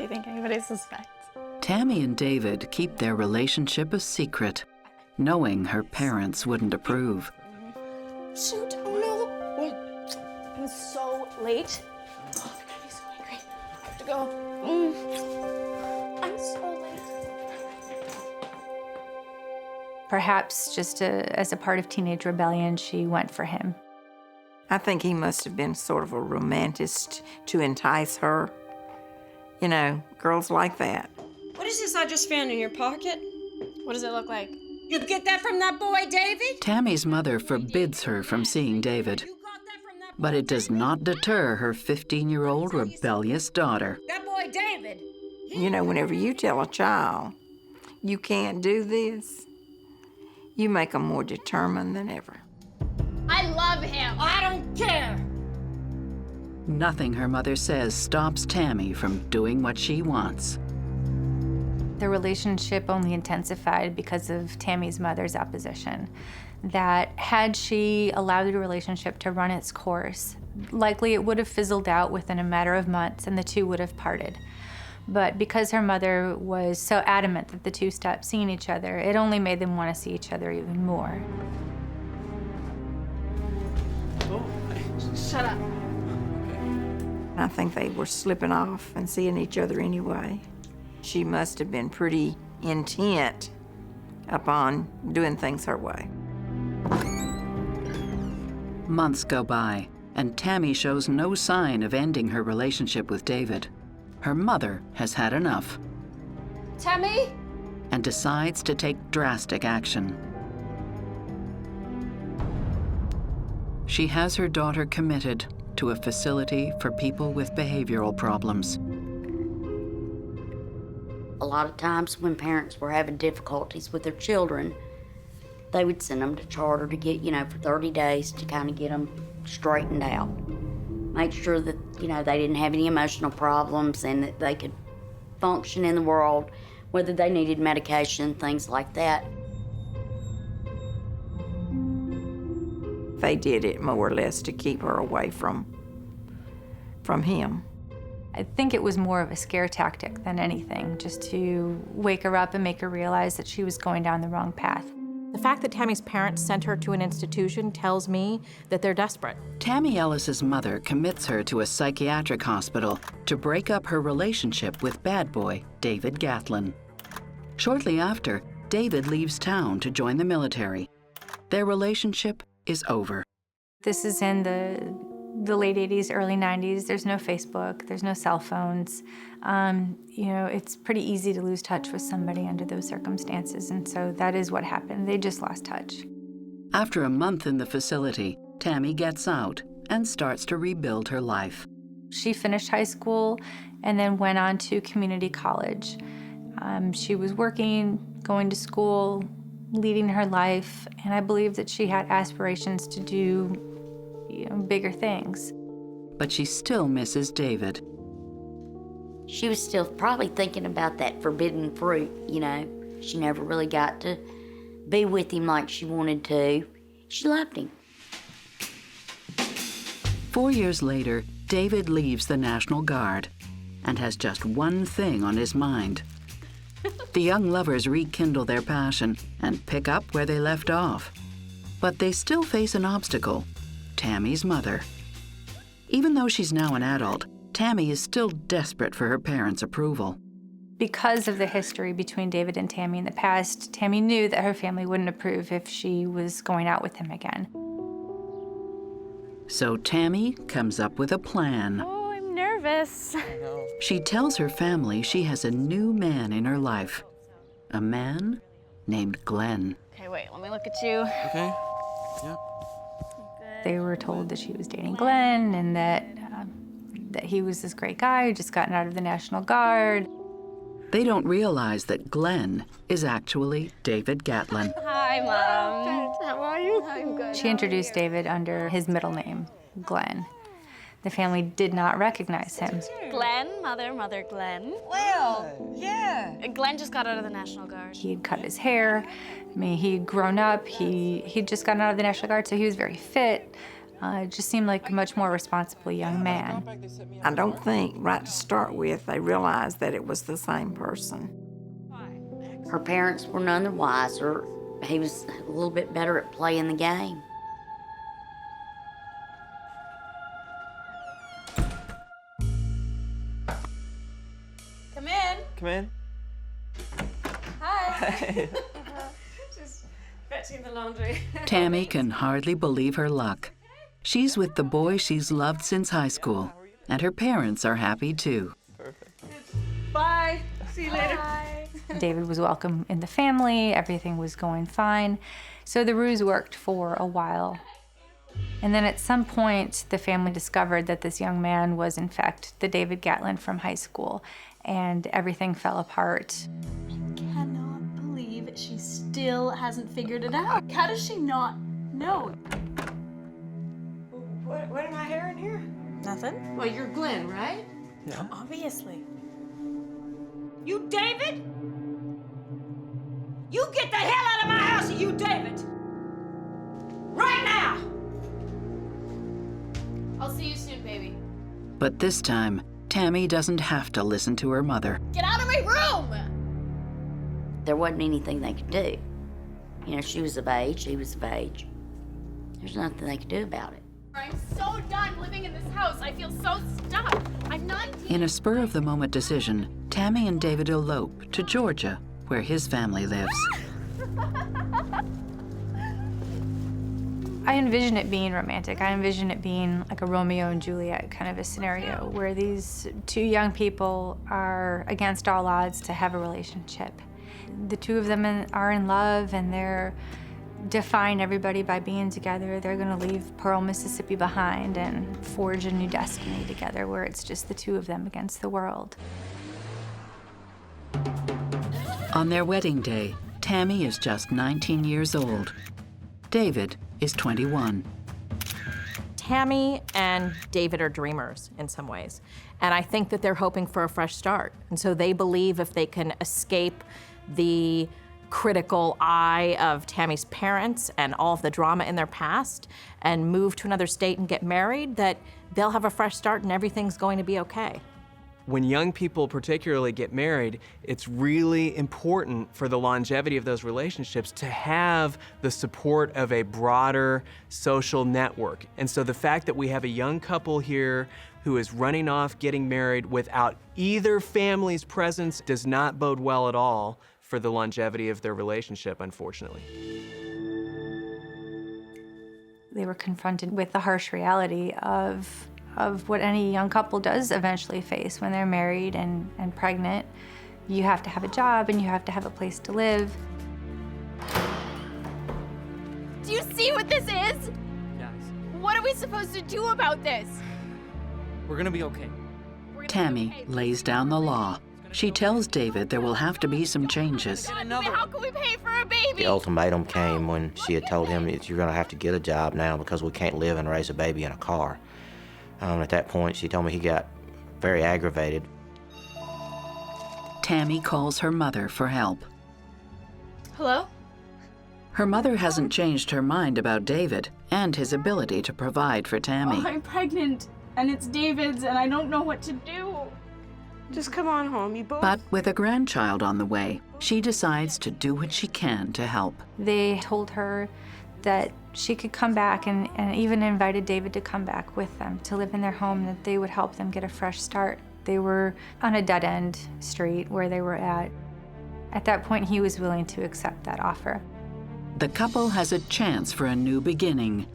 Do you think anybody suspects? Tammy and David keep their relationship a secret, knowing her parents wouldn't approve. Shoot, oh no. What? I'm so late. Oh, they're gonna be so angry. I have to go. I'm so late. Perhaps just as a part of teenage rebellion, she went for him. I think he must have been sort of a romanticist to entice her. You know, girls like that. What is this I just found in your pocket? What does it look like? You get that from that boy, David? Tammy's mother forbids her from seeing David, You got that from that boy, but it does David? not deter her 15-year-old rebellious daughter. That boy, David. You know, whenever you tell a child, you can't do this, you make them more determined than ever. I love him. I don't care. Nothing her mother says stops Tammy from doing what she wants. The relationship only intensified because of Tammy's mother's opposition. That had she allowed the relationship to run its course, likely it would have fizzled out within a matter of months and the two would have parted. But because her mother was so adamant that the two stopped seeing each other, it only made them want to see each other even more. Shut up. I think they were slipping off and seeing each other anyway. She must have been pretty intent upon doing things her way. Months go by, and Tammy shows no sign of ending her relationship with David. Her mother has had enough Tammy? and decides to take drastic action. She has her daughter committed to a facility for people with behavioral problems. A lot of times when parents were having difficulties with their children, they would send them to charter to get, for 30 days to kind of get them straightened out. Make sure that, they didn't have any emotional problems and that they could function in the world, whether they needed medication, things like that. They did it more or less to keep her away from him. I think it was more of a scare tactic than anything, just to wake her up and make her realize that she was going down the wrong path. The fact that Tammy's parents sent her to an institution tells me that they're desperate. Tammy Ellis's mother commits her to a psychiatric hospital to break up her relationship with bad boy David Gatlin. Shortly after, David leaves town to join the military. Their relationship is over. This is in the late 80s, early 90s. There's no Facebook, there's no cell phones. It's pretty easy to lose touch with somebody under those circumstances, and so that is what happened. They just lost touch. After a month in the facility, Tammy gets out and starts to rebuild her life. She finished high school and then went on to community college. She was working, going to school, leading her life, and I believe that she had aspirations to do bigger things. But she still misses David. She was still probably thinking about that forbidden fruit, She never really got to be with him like she wanted to. She loved him. 4 years later, David leaves the National Guard and has just one thing on his mind. The young lovers rekindle their passion and pick up where they left off. But they still face an obstacle: Tammy's mother. Even though she's now an adult, Tammy is still desperate for her parents' approval. Because of the history between David and Tammy in the past, Tammy knew that her family wouldn't approve if she was going out with him again. So Tammy comes up with a plan. Oh, I'm nervous. She tells her family she has a new man in her life. A man named Glenn. Okay, wait, let me look at you. Okay. Yeah. They were told that she was dating Glenn and that he was this great guy who just gotten out of the National Guard. They don't realize that Glenn is actually David Gatlin. Hi, Mom. How are you? I'm good. She introduced David under his middle name, Glenn. The family did not recognize him. Glenn, mother Glenn. Well, yeah. Glenn just got out of the National Guard. He had cut his hair. I mean, he'd grown up. He'd just gotten out of the National Guard, so he was very fit. It just seemed like a much more responsible young man. I don't think, right to start with, they realized that it was the same person. Her parents were none the wiser. He was a little bit better at playing the game. Come in. Come in. Hi. Just fetching the laundry. Tammy can hardly believe her luck. She's with the boy she's loved since high school, and her parents are happy too. Bye. See you later. David was welcome in the family, everything was going fine. So the ruse worked for a while. And then at some point, the family discovered that this young man was, in fact, the David Gatlin from high school, and everything fell apart. Cannot believe she still hasn't figured it out. How does she not know? What am I hearing here? Nothing. Well, you're Glenn, right? Yeah. Obviously. You David? You get the hell out of my house, you David! Right now! I'll see you soon, baby. But this time, Tammy doesn't have to listen to her mother. Get out of my room! There wasn't anything they could do. You know, she was of age, he was of age. There's nothing they could do about it. I'm so done living in this house. I feel so stuck. I'm 19. In a spur-of-the-moment decision, Tammy and David elope to Georgia, where his family lives. I envision it being romantic. I envision it being like a Romeo and Juliet kind of a scenario where these two young people are against all odds to have a relationship. The two of them are in love, and they're defying everybody by being together. They're gonna leave Pearl, Mississippi behind and forge a new destiny together where it's just the two of them against the world. On their wedding day, Tammy is just 19 years old. David is 21. Tammy and David are dreamers in some ways. And I think that they're hoping for a fresh start. And so they believe if they can escape the critical eye of Tammy's parents and all of the drama in their past and move to another state and get married, that they'll have a fresh start and everything's going to be okay. When young people particularly get married, it's really important for the longevity of those relationships to have the support of a broader social network. And so the fact that we have a young couple here who is running off getting married without either family's presence does not bode well at all for the longevity of their relationship, unfortunately. They were confronted with the harsh reality of what any young couple does eventually face when they're married and pregnant. You have to have a job and you have to have a place to live. Do you see what this is? Guys, What are we supposed to do about this? we're gonna be okay. Tammy lays down the law. She tells David there will have to be some changes. How can we pay for a baby? The ultimatum came when she had told him that you're going to have to get a job now because we can't live and raise a baby in a car. At that point, she told me he got very aggravated. Tammy calls her mother for help. Hello? Her mother hasn't changed her mind about David and his ability to provide for Tammy. Oh, I'm pregnant, and it's David's, and I don't know what to do. Just come on home, you both. But with a grandchild on the way, she decides to do what she can to help. They told her that she could come back and even invited David to come back with them to live in their home, that they would help them get a fresh start. They were on a dead-end street where they were at. At that point, he was willing to accept that offer. The couple has a chance for a new beginning,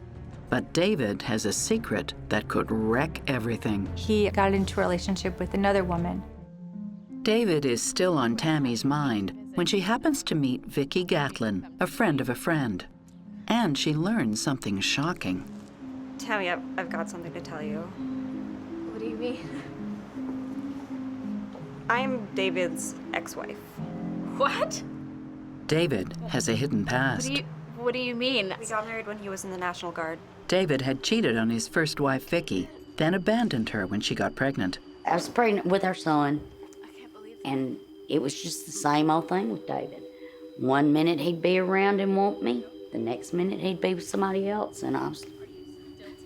but David has a secret that could wreck everything. He got into a relationship with another woman. David is still on Tammy's mind when she happens to meet Vicky Gatlin, a friend of a friend. And she learns something shocking. Tammy, I've got something to tell you. What do you mean? I'm David's ex-wife. What? David has a hidden past. What do you mean? We got married when he was in the National Guard. David had cheated on his first wife, Vicky, then abandoned her when she got pregnant. I was pregnant with our son, and it was just the same old thing with David. One minute he'd be around and want me, the next minute he'd be with somebody else, and I was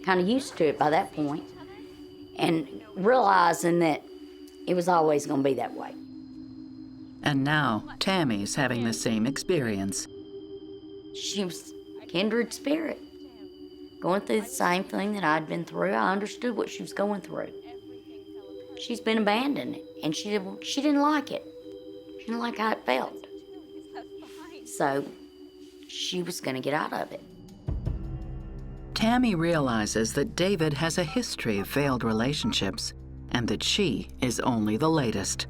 kind of used to it by that point, and realizing that it was always going to be that way. And now Tammy's having the same experience. She was kindred spirit, going through the same thing that I'd been through. I understood what she was going through. She's been abandoned, and she didn't like it. She didn't like how it felt. So she was going to get out of it. Tammy realizes that David has a history of failed relationships and that she is only the latest.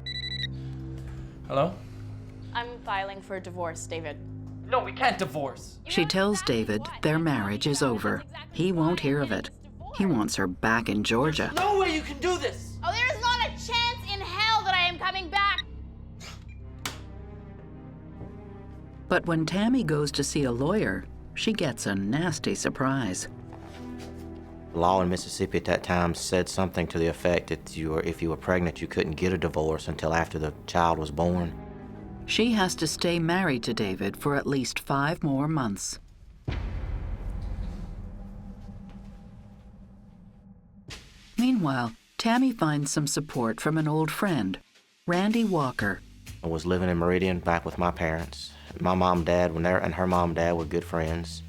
Hello? I'm filing for divorce, David. No, we can't divorce. She tells David their marriage is over. He won't hear of it. He wants her back in Georgia. No way you can do this! Oh, there is not a chance in hell that I am coming back. But when Tammy goes to see a lawyer, she gets a nasty surprise. The law in Mississippi at that time said something to the effect that if you were pregnant, you couldn't get a divorce until after the child was born. She has to stay married to David for at least 5 more months. Meanwhile, Tammy finds some support from an old friend, Randy Walker. I was living in Meridian back with my parents. My mom and dad and her mom and dad were good friends.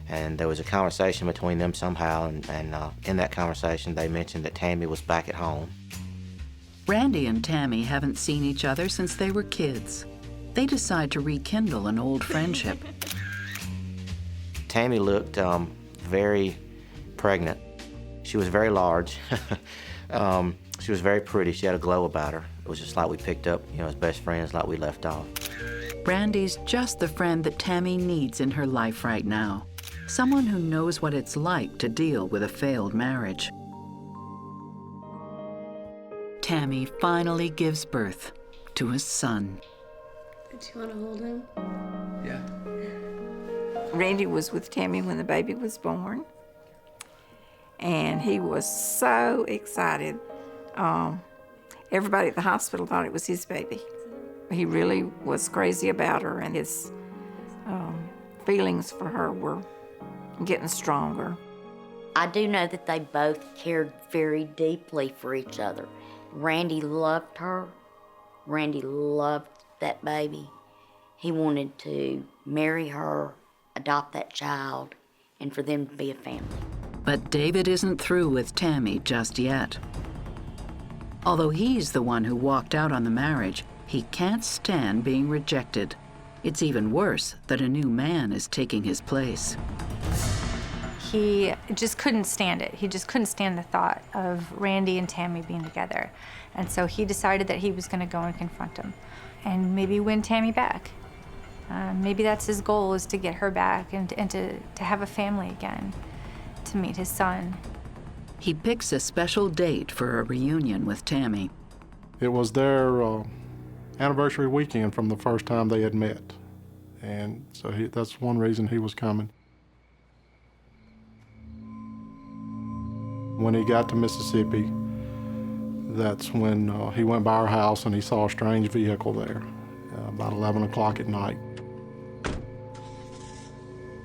And there was a conversation between them somehow, and in that conversation they mentioned that Tammy was back at home. Randy and Tammy haven't seen each other since they were kids. They decide to rekindle an old friendship. Tammy looked very pregnant. She was very large. She was very pretty. She had a glow about her. It was just like we picked up, as best friends, like we left off. Randy's just the friend that Tammy needs in her life right now. Someone who knows what it's like to deal with a failed marriage. Tammy finally gives birth to a son. Do you want to hold him? Yeah. Randy was with Tammy when the baby was born, and he was so excited. Everybody at the hospital thought it was his baby. He really was crazy about her, and his feelings for her were getting stronger. I do know that they both cared very deeply for each other. Randy loved her. Randy loved that baby. He wanted to marry her, adopt that child, and for them to be a family. But David isn't through with Tammy just yet. Although he's the one who walked out on the marriage, he can't stand being rejected. It's even worse that a new man is taking his place. He just couldn't stand it. He just couldn't stand the thought of Randy and Tammy being together. And so he decided that he was going to go and confront him and maybe win Tammy back. Maybe that's his goal, is to get her back and to have a family again, to meet his son. He picks a special date for a reunion with Tammy. It was their anniversary weekend from the first time they had met. And so that's one reason he was coming. When he got to Mississippi, that's when he went by our house and he saw a strange vehicle there about 11 o'clock at night.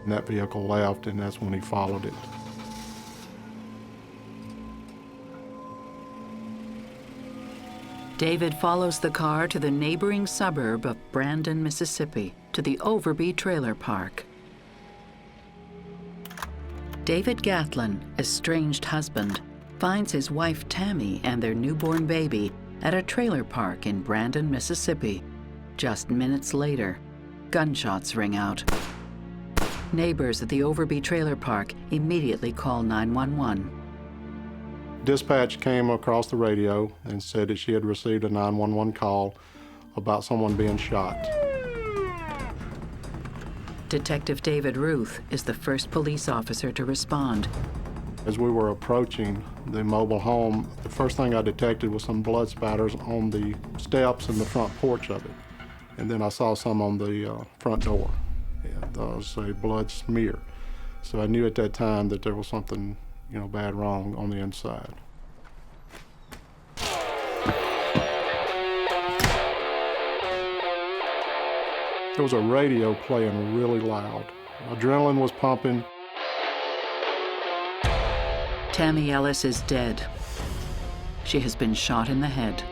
And that vehicle left, and that's when he followed it. David follows the car to the neighboring suburb of Brandon, Mississippi, to the Overby Trailer Park. David Gatlin, estranged husband, finds his wife Tammy and their newborn baby at a trailer park in Brandon, Mississippi. Just minutes later, gunshots ring out. Neighbors at the Overby Trailer Park immediately call 911. Dispatch came across the radio and said that she had received a 911 call about someone being shot. Detective David Ruth is the first police officer to respond. As we were approaching the mobile home, the first thing I detected was some blood spatters on the steps and the front porch of it. And then I saw some on the front door. And there was a blood smear. So I knew at that time that there was something, bad wrong on the inside. There was a radio playing really loud. Adrenaline was pumping. Tammy Ellis is dead. She has been shot in the head.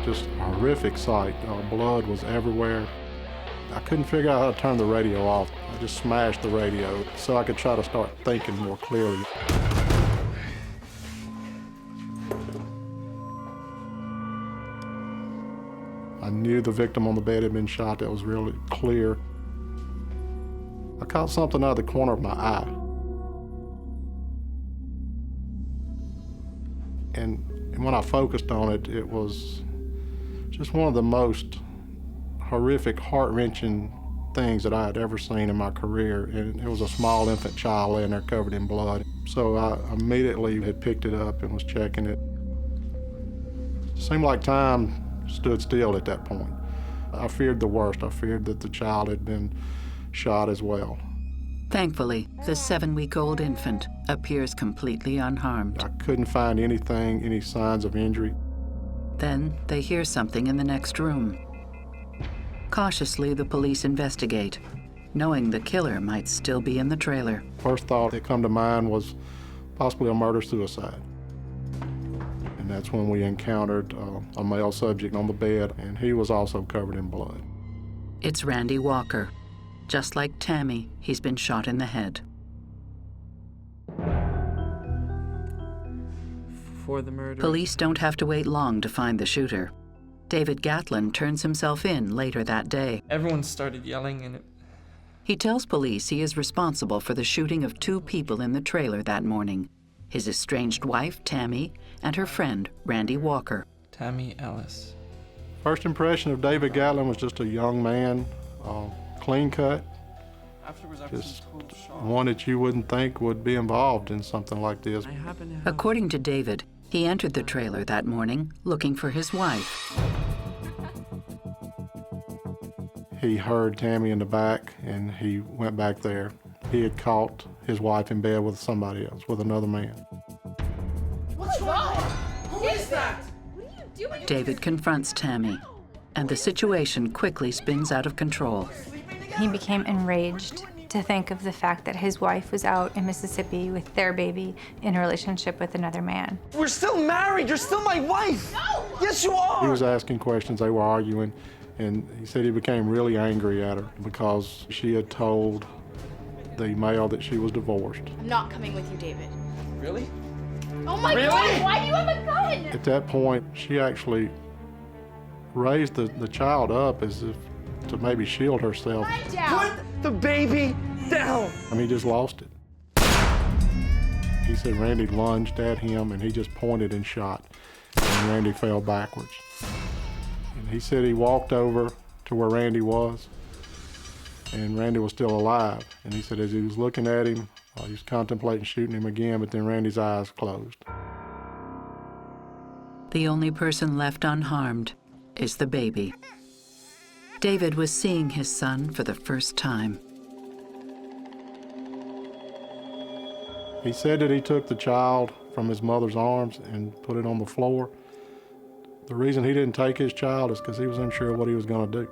Just a horrific sight. Blood was everywhere. I couldn't figure out how to turn the radio off. I just smashed the radio so I could try to start thinking more clearly. I knew the victim on the bed had been shot. That was really clear. I caught something out of the corner of my eye. And when I focused on it, it was just one of the most horrific, heart-wrenching things that I had ever seen in my career. And it was a small infant child laying there covered in blood. So I immediately had picked it up and was checking it. It seemed like time stood still at that point. I feared the worst. I feared that the child had been shot as well. Thankfully, the 7-week-old infant appears completely unharmed. I couldn't find anything, any signs of injury. Then they hear something in the next room. Cautiously, the police investigate, knowing the killer might still be in the trailer. First thought that come to mind was possibly a murder-suicide. And that's when we encountered a male subject on the bed, and he was also covered in blood. It's Randy Walker. Just like Tammy, he's been shot in the head. For the murder. Police don't have to wait long to find the shooter. David Gatlin turns himself in later that day. Everyone started yelling and He tells police he is responsible for the shooting of 2 people in the trailer that morning. His estranged wife, Tammy, and her friend, Randy Walker. Tammy Ellis. First impression of David Gatlin was just a young man, clean cut, just one that you wouldn't think would be involved in something like this. According to David, he entered the trailer that morning looking for his wife. He heard Tammy in the back, and he went back there. He had caught his wife in bed with somebody else, with another man. What's wrong? Who is that? What are you doing? David confronts Tammy, and the situation quickly spins out of control. He became enraged to think of the fact that his wife was out in Mississippi with their baby in a relationship with another man. We're still married. You're still my wife. No. Yes, you are. He was asking questions. They were arguing, and he said he became really angry at her because she had told the male that she was divorced. I'm not coming with you, David. Really? Oh my God, why do you have a gun? At that point, she actually raised the child up as if to maybe shield herself. Down. Put the baby down. And he just lost it. He said Randy lunged at him and he just pointed and shot. And Randy fell backwards. And he said he walked over to where Randy was, and Randy was still alive. And he said as he was looking at him, he was contemplating shooting him again, but then Randy's eyes closed. The only person left unharmed is the baby. David was seeing his son for the first time. He said that he took the child from his mother's arms and put it on the floor. The reason he didn't take his child is because he was unsure of what he was going to do.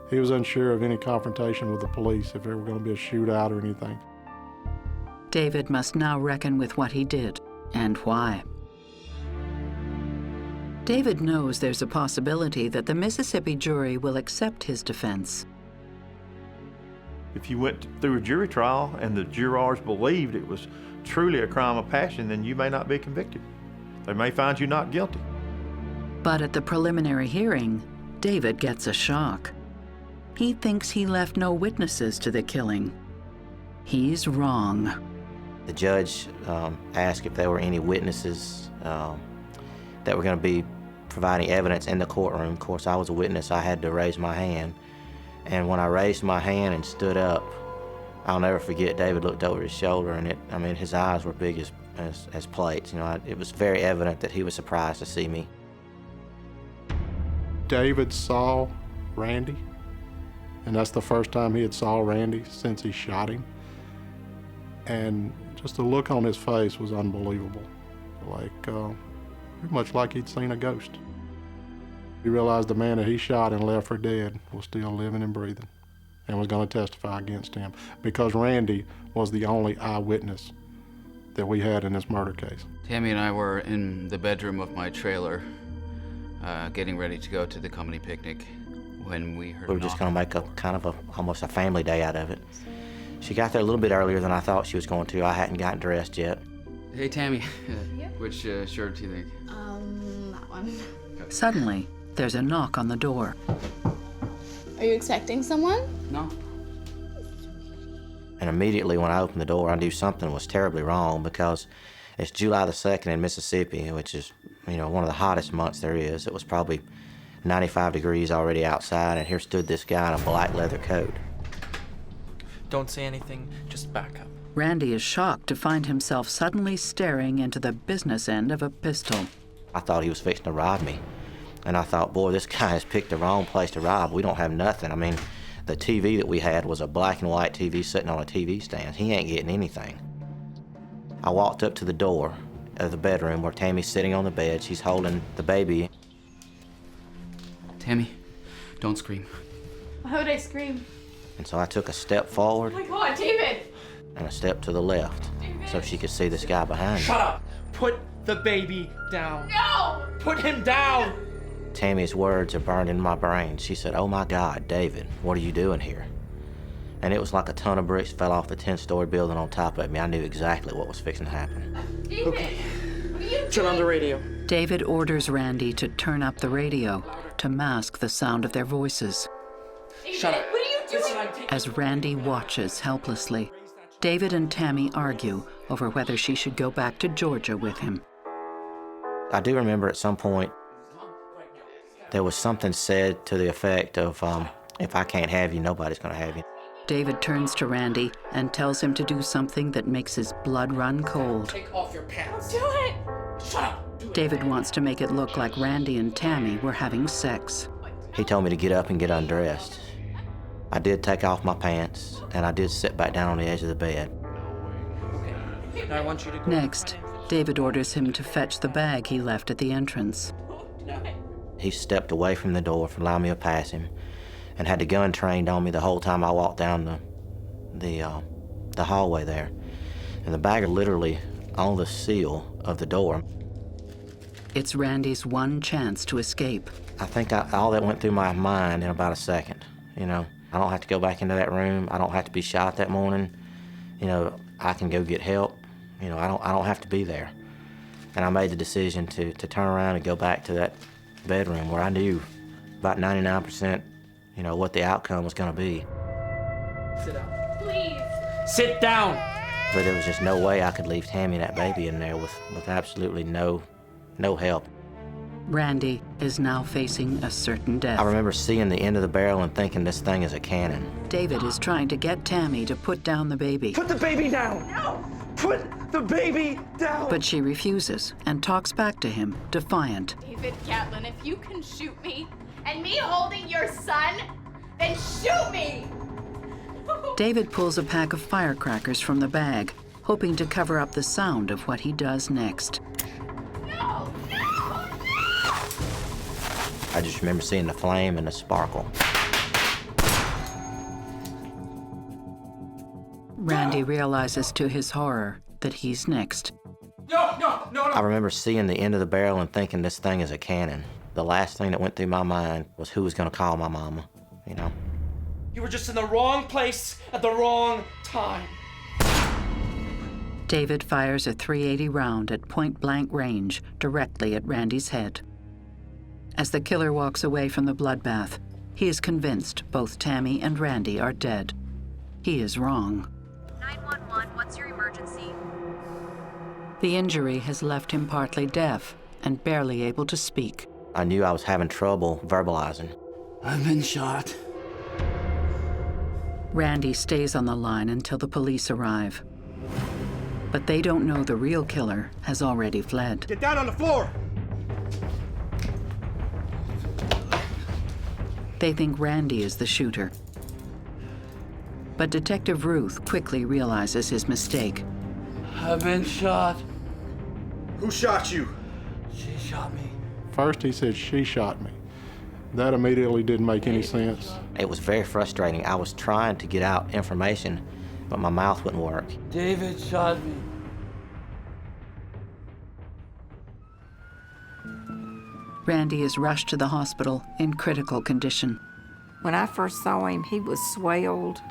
He was unsure of any confrontation with the police, if there were going to be a shootout or anything. David must now reckon with what he did and why. David knows there's a possibility that the Mississippi jury will accept his defense. If you went through a jury trial and the jurors believed it was truly a crime of passion, then you may not be convicted. They may find you not guilty. But at the preliminary hearing, David gets a shock. He thinks he left no witnesses to the killing. He's wrong. The judge asked if there were any witnesses that were going to be providing evidence in the courtroom. Of course, I was a witness. I had to raise my hand. And when I raised my hand and stood up, I'll never forget, David looked over his shoulder, and his eyes were big as plates. It was very evident that he was surprised to see me. David saw Randy, and that's the first time he had saw Randy since he shot him. And just the look on his face was unbelievable. Pretty much like he'd seen a ghost. He realized the man that he shot and left for dead was still living and breathing and was going to testify against him because Randy was the only eyewitness that we had in this murder case. Tammy and I were in the bedroom of my trailer, getting ready to go to the company picnic when we heard We were just going to make almost a family day out of it. She got there a little bit earlier than I thought she was going to. I hadn't gotten dressed yet. Hey, Tammy, which shirt do you think? That one. Suddenly, there's a knock on the door. Are you expecting someone? No. And immediately when I opened the door, I knew something was terribly wrong because it's July the 2nd in Mississippi, which is, one of the hottest months there is. It was probably 95 degrees already outside, and here stood this guy in a black leather coat. Don't say anything, just back up. Randy is shocked to find himself suddenly staring into the business end of a pistol. I thought he was fixing to rob me. And I thought, boy, this guy has picked the wrong place to rob. We don't have nothing. I mean, the TV that we had was a black and white TV sitting on a TV stand. He ain't getting anything. I walked up to the door of the bedroom where Tammy's sitting on the bed. She's holding the baby. Tammy, don't scream. Why would I scream? And so I took a step forward Oh my God, David! and a step to the left so she could see this guy behind me. Shut up! Put the baby down. No! Put him down! Tammy's words are burned in my brain. She said, "Oh my God, David, what are you doing here?" And it was like a ton of bricks fell off the 10-story building on top of me. I knew exactly what was fixing to happen. David! Okay. What are you doing? Turn on the radio. David orders Randy to turn up the radio to mask the sound of their voices. David, Shut up. what are you doing? As Randy watches helplessly, David and Tammy argue over whether she should go back to Georgia with him. I do remember at some point there was something said to the effect of, if I can't have you, nobody's going to have you. David turns to Randy and tells him to do something that makes his blood run cold. Take off your pants. Do it! Shut up. Do it. David wants to make it look like Randy and Tammy were having sex. He told me to get up and get undressed. I did take off my pants, and I did sit back down on the edge of the bed. Okay. Now I want you to go. Next, David orders him to fetch the bag he left at the entrance. He stepped away from the door for allowing me to pass him, and had the gun trained on me the whole time I walked down the hallway there. And the bag are literally on the seal of the door. It's Randy's one chance to escape. I think all that went through my mind in about a second. I don't have to go back into that room. I don't have to be shot that morning. I can go get help. I don't have to be there. And I made the decision to turn around and go back to that bedroom where I knew about 99%, what the outcome was going to be. Sit down. Please! Sit down! But there was just no way I could leave Tammy and that baby in there with absolutely no help. Randy is now facing a certain death. I remember seeing the end of the barrel and thinking this thing is a cannon. David is trying to get Tammy to put down the baby. Put the baby down! No! Put the baby down! But she refuses and talks back to him, defiant. David Catlin, if you can shoot me, and me holding your son, then shoot me! David pulls a pack of firecrackers from the bag, hoping to cover up the sound of what he does next. No! No! I just remember seeing the flame and the sparkle. Randy realizes to his horror that he's next. No! I remember seeing the end of the barrel and thinking this thing is a cannon. The last thing that went through my mind was who was going to call my mama, You were just in the wrong place at the wrong time. David fires a .380 round at point-blank range directly at Randy's head. As the killer walks away from the bloodbath, he is convinced both Tammy and Randy are dead. He is wrong. 911, what's your emergency? The injury has left him partly deaf and barely able to speak. I knew I was having trouble verbalizing. I've been shot. Randy stays on the line until the police arrive. But they don't know the real killer has already fled. Get down on the floor! They think Randy is the shooter. But Detective Ruth quickly realizes his mistake. I've been shot. Who shot you? She shot me. First he said she shot me. That immediately didn't make any sense. It was very frustrating. I was trying to get out information, but my mouth wouldn't work. David shot me. Randy is rushed to the hospital in critical condition. When I first saw him, he was swelled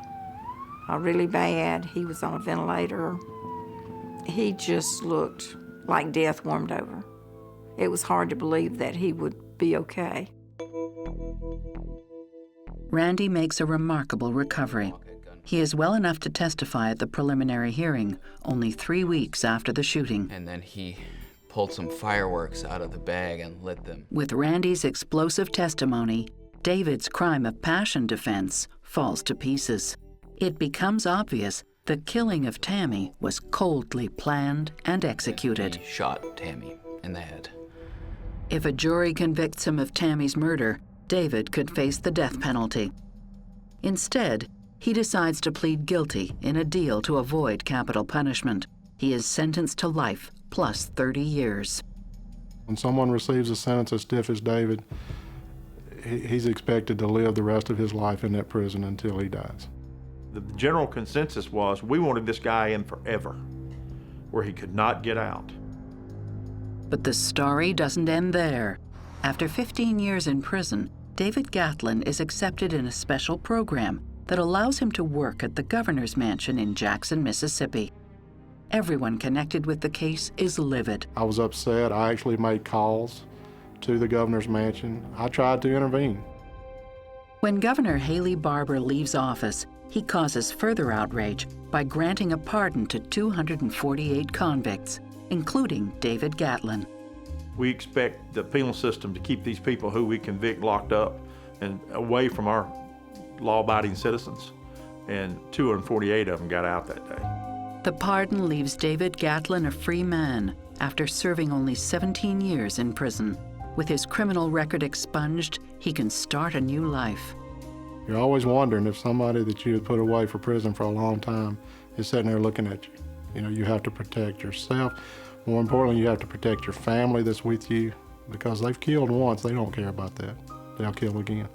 really bad. He was on a ventilator. He just looked like death warmed over. It was hard to believe that he would be okay. Randy makes a remarkable recovery. He is well enough to testify at the preliminary hearing, only 3 weeks after the shooting. And then he pulled some fireworks out of the bag and lit them. With Randy's explosive testimony, David's crime of passion defense falls to pieces. It becomes obvious the killing of Tammy was coldly planned and executed. He shot Tammy in the head. If a jury convicts him of Tammy's murder, David could face the death penalty. Instead, he decides to plead guilty in a deal to avoid capital punishment. He is sentenced to life plus 30 years. When someone receives a sentence as stiff as David, he's expected to live the rest of his life in that prison until he dies. The general consensus was we wanted this guy in forever, where he could not get out. But the story doesn't end there. After 15 years in prison, David Gatlin is accepted in a special program that allows him to work at the governor's mansion in Jackson, Mississippi. Everyone connected with the case is livid. I was upset. I actually made calls to the governor's mansion. I tried to intervene. When Governor Haley Barbour leaves office, he causes further outrage by granting a pardon to 248 convicts, including David Gatlin. We expect the penal system to keep these people who we convict locked up and away from our law-abiding citizens. And 248 of them got out that day. The pardon leaves David Gatlin a free man after serving only 17 years in prison. With his criminal record expunged, he can start a new life. You're always wondering if somebody that you had put away for prison for a long time is sitting there looking at you. You know, you have to protect yourself. More importantly, you have to protect your family that's with you, because they've killed once, they don't care about that. They'll kill again.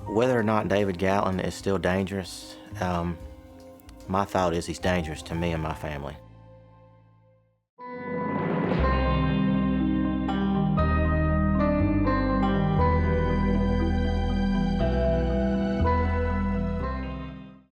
Whether or not David Gatlin is still dangerous, my thought is he's dangerous to me and my family.